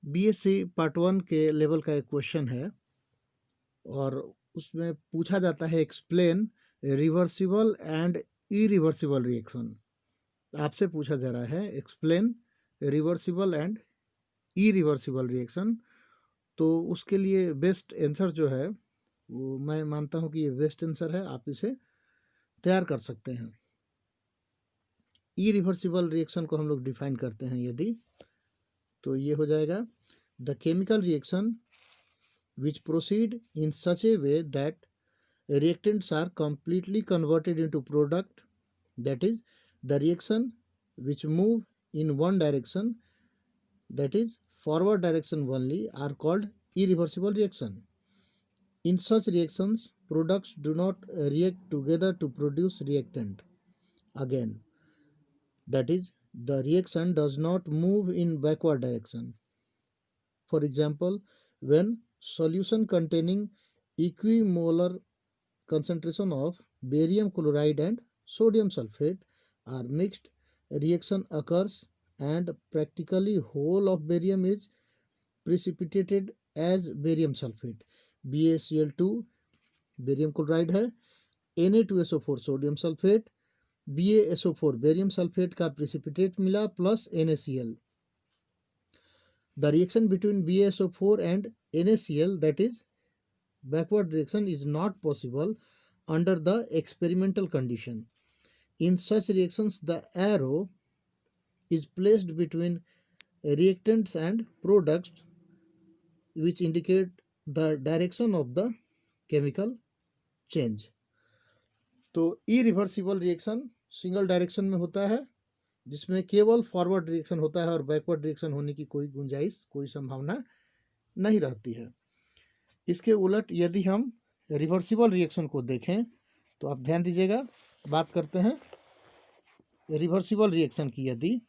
BSc part 1 के level का एक क्वेश्चन है और उसमें पूछा जाता है explain reversible and irreversible reaction. आपसे पूछा जा रहा है explain reversible and irreversible reaction. तो उसके लिए बेस्ट आंसर जो है वो मैं मानता हूँ कि ये बेस्ट आंसर है, आप इसे तैयार कर सकते हैं। इरिवर्सिबल रिएक्शन को हम लोग डिफाइन करते हैं यदि, तो ये हो जाएगा the chemical reaction which proceed in such a way that reactants are completely converted into product, that is the reaction which move in one direction, that is forward direction only, are called irreversible reaction. In such reactions products do not react together to produce reactant again, that is the reaction does not move in backward direction. For example, when solution containing equimolar concentration of barium chloride and sodium sulfate are mixed, reaction occurs and practically whole of barium is precipitated as barium sulfate. BaCl2 barium chloride है, Na2SO4 sodium sulphate, BaSO4 barium sulphate का precipitate मिला plus NaCl. The reaction between BaSO4 and NaCl, that is backward reaction, is not possible under the experimental condition. In such reactions, the arrow is placed between reactants and products which indicate the direction of the chemical change. तो irreversible reaction single direction में होता है जिसमें केवल forward reaction होता है और backward reaction होने की कोई गुंजाइश, कोई संभावना नहीं रहती है। इसके उलट यदि हम रिवर्सिबल रिएक्शन को देखें तो आप ध्यान दीजिएगा, बात करते हैं रिवर्सिबल रिएक्शन की। यदि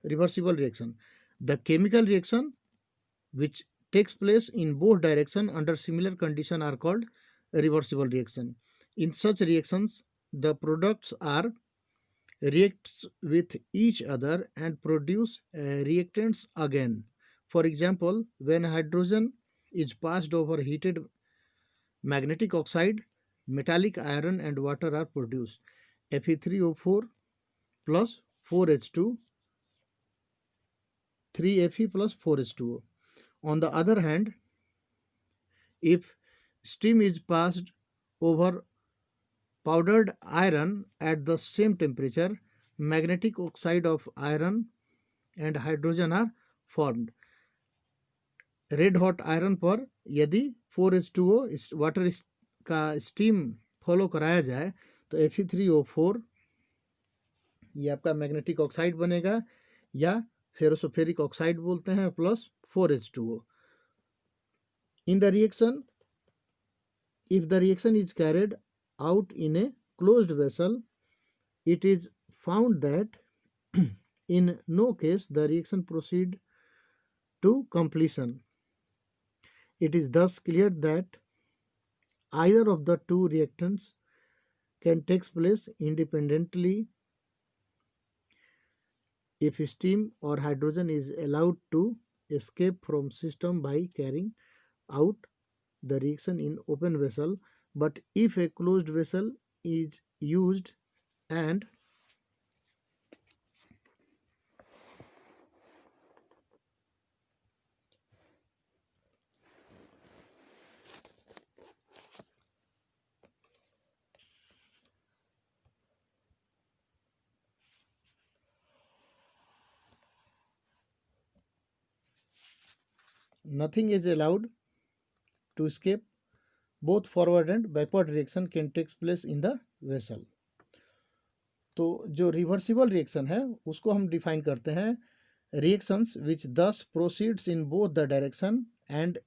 reversible reaction, the chemical reaction which takes place in both direction under similar condition are called reversible reaction. In such reactions the products are reacts with each other and produce reactants again. For example, when hydrogen is passed over heated magnetic oxide, metallic iron and water are produced. Fe3O4 plus 4H2, 3Fe plus 4H2O. On the other hand, if steam is passed over powdered iron at the same temperature, magnetic oxide of iron and hydrogen are formed. Red hot iron पर यदि 4H2O water का steam follow कराया जाए तो Fe3O4 ये आपका magnetic oxide बनेगा या फेरोसोफेरिक ऑक्साइड बोलते हैं, plus 4H2O. In the reaction, if the reaction is carried out in a closed vessel, it is found that in no case the reaction proceed to completion. It is thus clear that either of the two reactants can take place independently if steam or hydrogen is allowed to escape from system by carrying out the reaction in open vessel, but if a closed vessel is used and nothing is allowed to escape, both forward and backward reaction can take place in the vessel. तो जो reversible reaction है उसको हम define करते हैं reactions which thus proceeds in both the direction and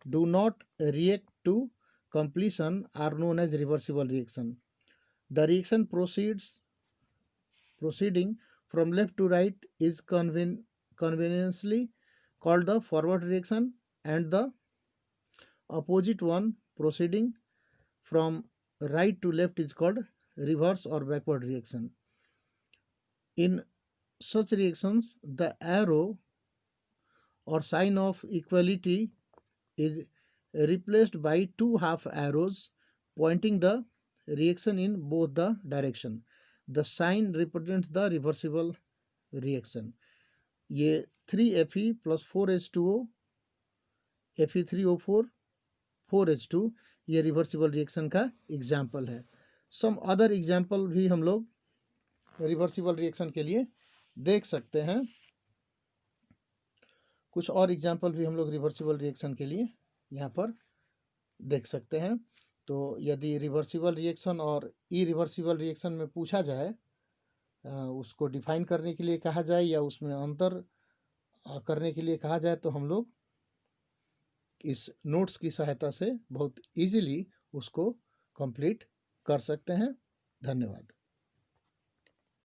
do not react to completion are known as reversible reaction. The reaction proceeding from left to right is conveniently called the forward reaction, and the opposite one proceeding from right to left is called reverse or backward reaction. In such reactions, the arrow or sign of equality is replaced by two half arrows pointing the reaction in both the direction. The sign represents the reversible reaction. ये 3Fe plus 4H2O Fe3O4 4H2 ये reversible reaction का example है. Some other example भी हम लोग reversible reaction के लिए देख सकते हैं. कुछ और एग्जाम्पल भी हम लोग रिवर्सिबल रिएक्शन के लिए यहाँ पर देख सकते हैं. तो यदि रिवर्सिबल रिएक्शन और इरिवर्सिबल रिएक्शन में पूछा जाए, उसको डिफाइन करने के लिए कहा जाए या उसमें अंतर करने के लिए कहा जाए, तो हम लोग इस नोट्स की सहायता से बहुत इजीली उसको कंप्लीट कर सकते हैं. धन्यवाद.